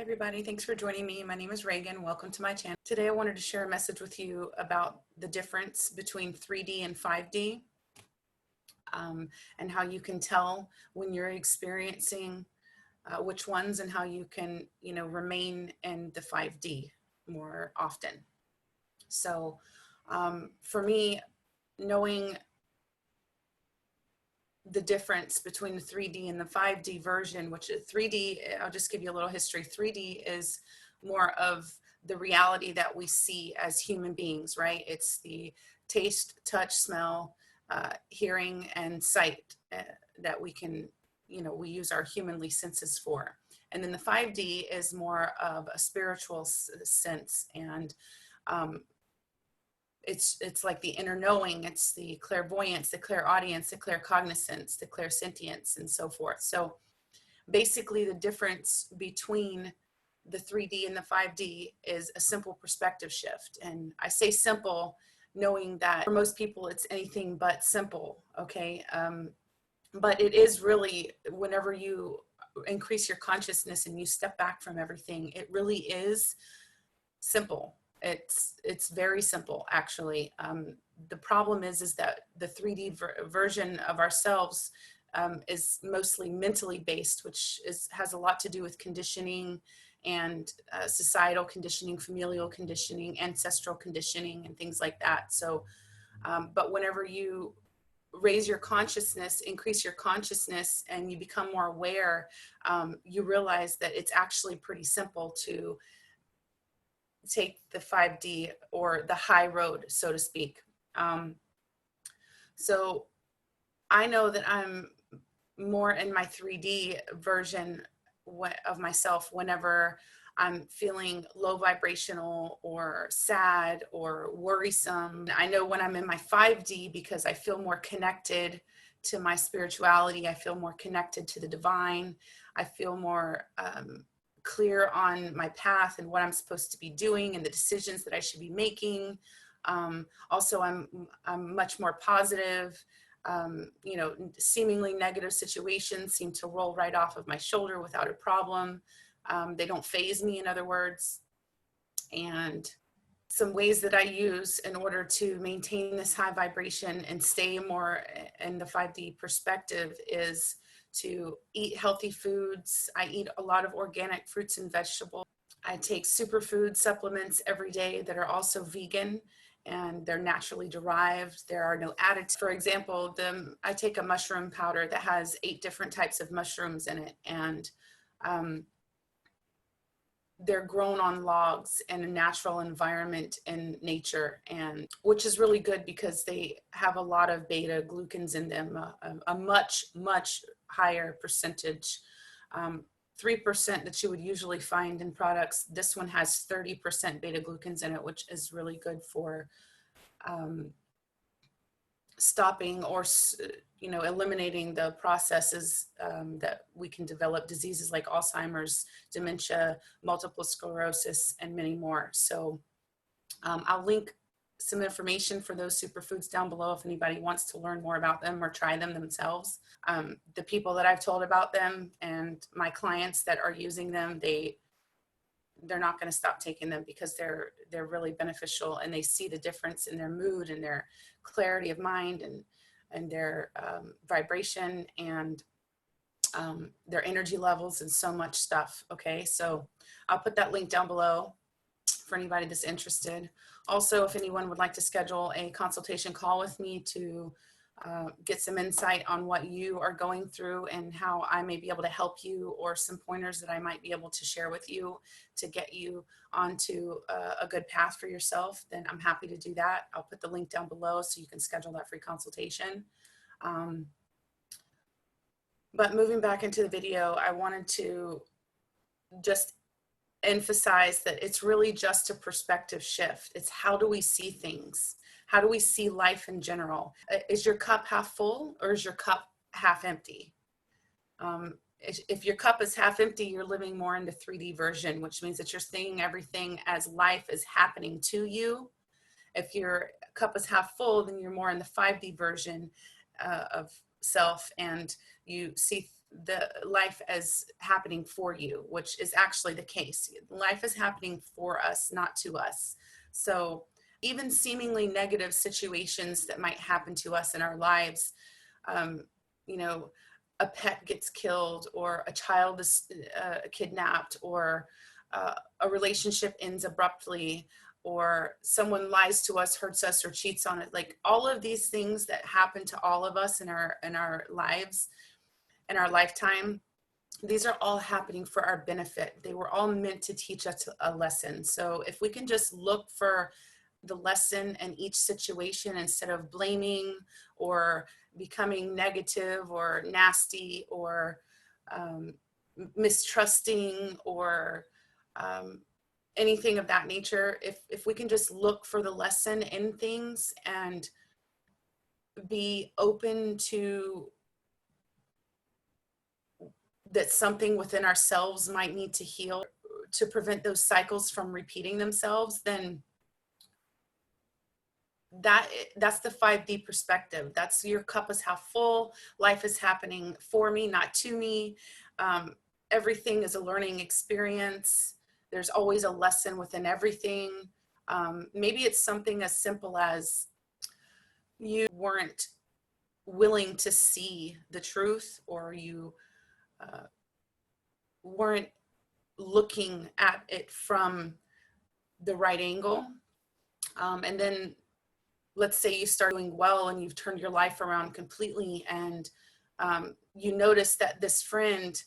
Hi everybody, thanks for joining me. My name is Reagan. Welcome to my channel. Today I wanted to share a message with you about the difference between 3D and 5D, and how you can tell when you're experiencing which ones, and how you can, remain in the 5D more often. So for me, knowing the difference between the 3D and the 5D version, which is 3D, I'll just give you a little history. 3D is more of the reality that we see as human beings, right? It's the taste, touch, smell, hearing, and sight that we can, we use our humanly senses for. And then the 5D is more of a spiritual sense, and it's like the inner knowing, it's the clairvoyance, the clairaudience, the claircognizance, the clairsentience, and so forth. So basically the difference between the 3D and the 5D is a simple perspective shift. And I say simple, knowing that for most people it's anything but simple, okay? But it is really, whenever you increase your consciousness and you step back from everything, it really is simple. It's very simple, actually. The problem is that the 3D version of ourselves is mostly mentally based, which has a lot to do with conditioning and societal conditioning, familial conditioning, ancestral conditioning, and things like that. So, but whenever you raise your consciousness, increase your consciousness, and you become more aware, you realize that it's actually pretty simple to take the 5D, or the high road, so to speak. So I know that I'm more in my 3D version of myself whenever I'm feeling low vibrational or sad or worrisome. I know when I'm in my 5D because I feel more connected to my spirituality. I feel more connected to the divine. I feel more clear on my path and what I'm supposed to be doing and the decisions that I should be making. Also, I'm much more positive. Seemingly negative situations seem to roll right off of my shoulder without a problem. They don't faze me, in other words. And some ways that I use in order to maintain this high vibration and stay more in the 5D perspective is to eat healthy foods. I eat a lot of organic fruits and vegetables. I take superfood supplements every day that are also vegan, and they're naturally derived. There are no additives. For example, I take a mushroom powder that has 8 different types of mushrooms in it, and they're grown on logs in a natural environment in nature, and which is really good because they have a lot of beta glucans in them, a much higher percentage. 3% that you would usually find in products. This one has 30% beta glucans in it, which is really good for stopping or eliminating the processes that we can develop diseases like Alzheimer's, dementia, multiple sclerosis, and many more. So I'll link some information for those superfoods down below if anybody wants to learn more about them or try them themselves. The people that I've told about them and my clients that are using them, they're not going to stop taking them because they're really beneficial, and they see the difference in their mood and their clarity of mind and their vibration and their energy levels and so much stuff. Okay, so I'll put that link down below for anybody that's interested. Also, if anyone would like to schedule a consultation call with me to get some insight on what you are going through and how I may be able to help you, or some pointers that I might be able to share with you to get you onto a good path for yourself, then I'm happy to do that. I'll put the link down below so you can schedule that free consultation. But moving back into the video, I wanted to just emphasize that it's really just a perspective shift. It's how do we see things? How do we see life in general? Is your cup half full, or is your cup half empty? If your cup is half empty, you're living more in the 3D version, which means that you're seeing everything as life is happening to you. If your cup is half full, then you're more in the 5D version of self, and you see the life as happening for you, which is actually the case. Life is happening for us, not to us. So even seemingly negative situations that might happen to us in our lives, you know, a pet gets killed, or a child is kidnapped, or a relationship ends abruptly, or someone lies to us, hurts us, or cheats on it. Like all of these things that happen to all of us in our lives, in our lifetime, these are all happening for our benefit. They were all meant to teach us a lesson. So if we can just look for the lesson in each situation instead of blaming or becoming negative or nasty or mistrusting or anything of that nature, if we can just look for the lesson in things and be open to that something within ourselves might need to heal to prevent those cycles from repeating themselves, then that's the 5D perspective. That's your cup is half full. Life is happening for me, not to me. Everything is a learning experience. There's always a lesson within everything. Maybe it's something as simple as you weren't willing to see the truth, or you weren't looking at it from the right angle. And then let's say you start doing well and you've turned your life around completely, and you notice that this friend,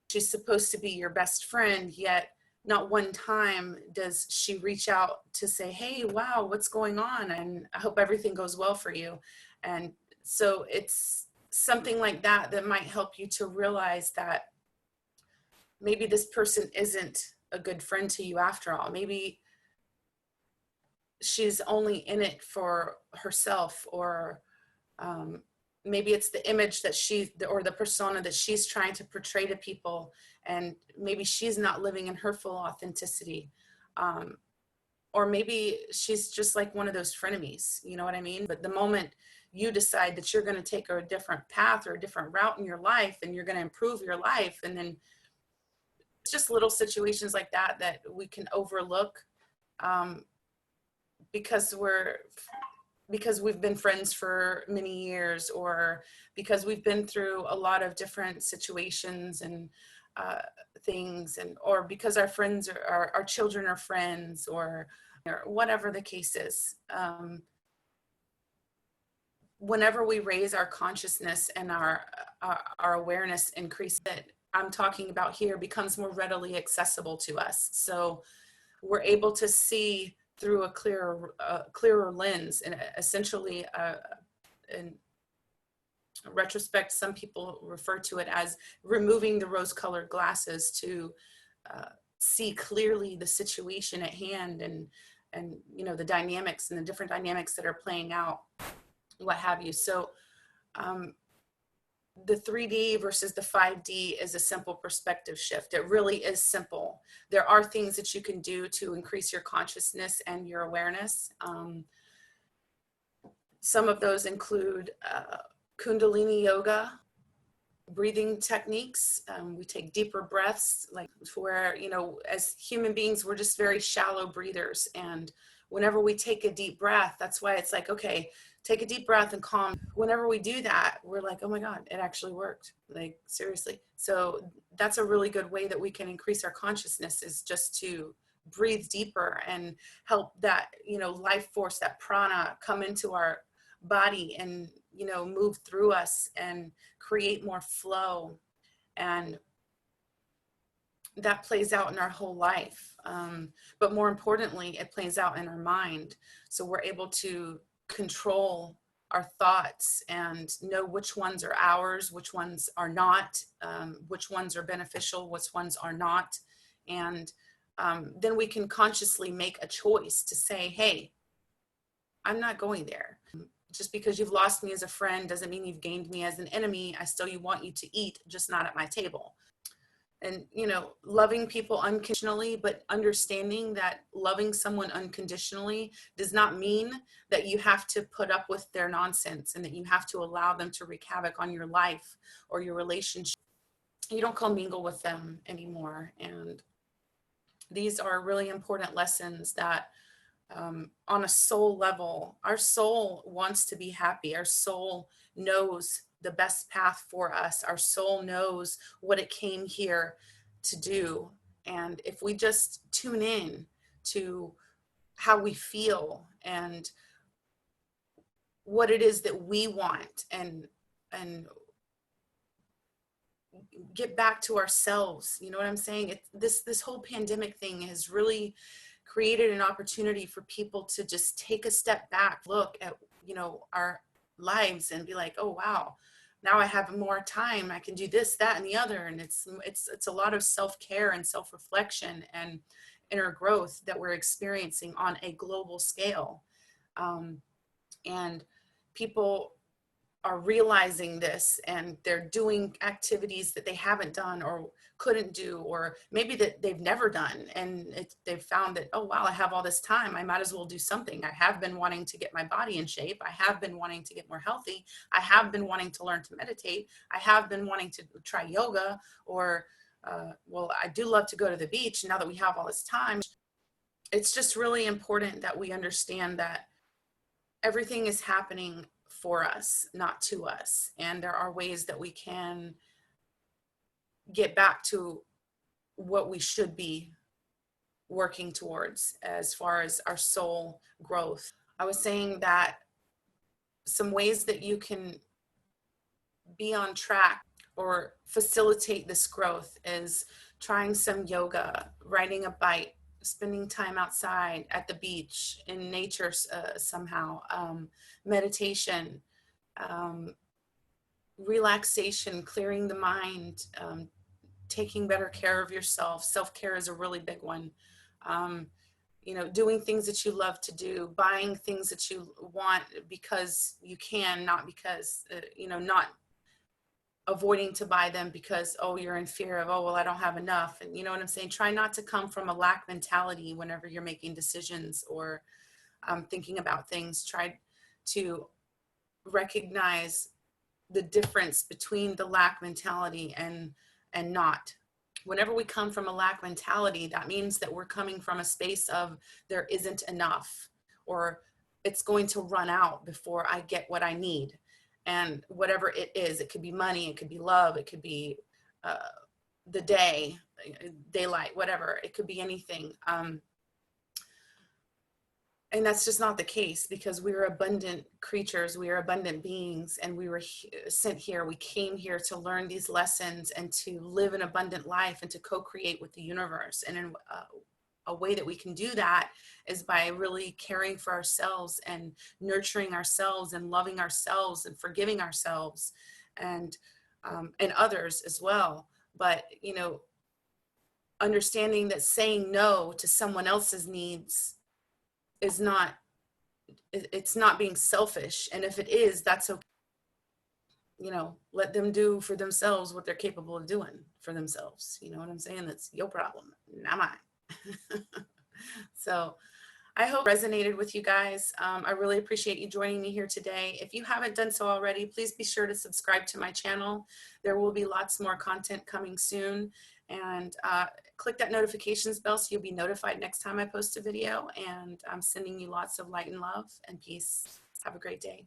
she's supposed to be your best friend, yet not one time does she reach out to say, hey, wow, what's going on? And I hope everything goes well for you. And so it's something like that that might help you to realize that maybe this person isn't a good friend to you after all. Maybe she's only in it for herself, or maybe it's the image that or the persona that she's trying to portray to people, and maybe she's not living in her full authenticity. Or maybe she's just like one of those frenemies, you know what I mean? But the moment you decide that you're going to take a different path or a different route in your life, and you're going to improve your life, and then it's just little situations like that that we can overlook because we've been friends for many years, or because we've been through a lot of different situations and things, and or because our friends our children are friends, or whatever the case is. Whenever we raise our consciousness and our awareness increase, that I'm talking about here becomes more readily accessible to us. So we're able to see through a clearer lens, and essentially in retrospect, some people refer to it as removing the rose-colored glasses to see clearly the situation at hand, and you know, the dynamics and the different dynamics that are playing out, what have you. So the 3D versus the 5D is a simple perspective shift. It really is simple. There are things that you can do to increase your consciousness and your awareness. Some of those include Kundalini yoga, breathing techniques. We take deeper breaths, like where, you know, as human beings, we're just very shallow breathers. And whenever we take a deep breath, that's why it's like, okay, take a deep breath and calm. Whenever we do that, we're like, oh my God, it actually worked. Like, seriously. So that's a really good way that we can increase our consciousness, is just to breathe deeper and help that, you know, life force, that prana, come into our body and, you know, move through us and create more flow. And that plays out in our whole life. But more importantly, it plays out in our mind. So we're able to control our thoughts and know which ones are ours, which ones are not, which ones are beneficial, which ones are not. And then we can consciously make a choice to say, hey, I'm not going there. Just because you've lost me as a friend doesn't mean you've gained me as an enemy. I still want you to eat, just not at my table. and, you know, loving people unconditionally, but understanding that loving someone unconditionally does not mean that you have to put up with their nonsense and that you have to allow them to wreak havoc on your life or your relationship. You don't commingle with them anymore. And these are really important lessons that, on a soul level, our soul wants to be happy. Our soul knows the best path for us. Our soul knows what it came here to do. And if we just tune in to how we feel and what it is that we want, and get back to ourselves, you know what I'm saying? This whole pandemic thing has really created an opportunity for people to just take a step back, look at, you know, our lives and be like, oh wow, now I have more time, I can do this, that, and the other. And it's a lot of self-care and self-reflection and inner growth that we're experiencing on a global scale. And people are realizing this, and they're doing activities that they haven't done or couldn't do, or maybe that they've never done. And they've found that, oh, wow, I have all this time. I might as well do something. I have been wanting to get my body in shape. I have been wanting to get more healthy. I have been wanting to learn to meditate. I have been wanting to try yoga, or, well, I do love to go to the beach now that we have all this time. It's just really important that we understand that everything is happening for us, not to us. And there are ways that we can get back to what we should be working towards as far as our soul growth. I was saying that some ways that you can be on track or facilitate this growth is trying some yoga, riding a bike, spending time outside at the beach in nature, somehow, meditation, relaxation, clearing the mind, taking better care of yourself. Self-care is a really big one. You know, doing things that you love to do, buying things that you want because you can, not because, you know, not avoiding to buy them because, oh, you're in fear of, oh, well, I don't have enough. And you know what I'm saying? Try not to come from a lack mentality whenever you're making decisions or thinking about things. Try to recognize the difference between the lack mentality and not. Whenever we come from a lack mentality, that means that we're coming from a space of there isn't enough, or it's going to run out before I get what I need. And whatever it is, it could be money, it could be love, it could be the day, daylight, whatever, it could be anything. And that's just not the case, because we are abundant creatures, we are abundant beings, and we were sent here. We came here to learn these lessons and to live an abundant life and to co-create with the universe. And in a way that we can do that is by really caring for ourselves and nurturing ourselves and loving ourselves and forgiving ourselves and others as well. But, you know, understanding that saying no to someone else's needs is not, it's not being selfish. And if it is, that's okay. You know, let them do for themselves what they're capable of doing for themselves. You know what I'm saying? That's your problem, not mine. So I hope it resonated with you guys. I really appreciate you joining me here today. If you haven't done so already, please be sure to subscribe to my channel. There will be lots more content coming soon. And click that notifications bell so you'll be notified next time I post a video. And I'm sending you lots of light and love and peace. Have a great day.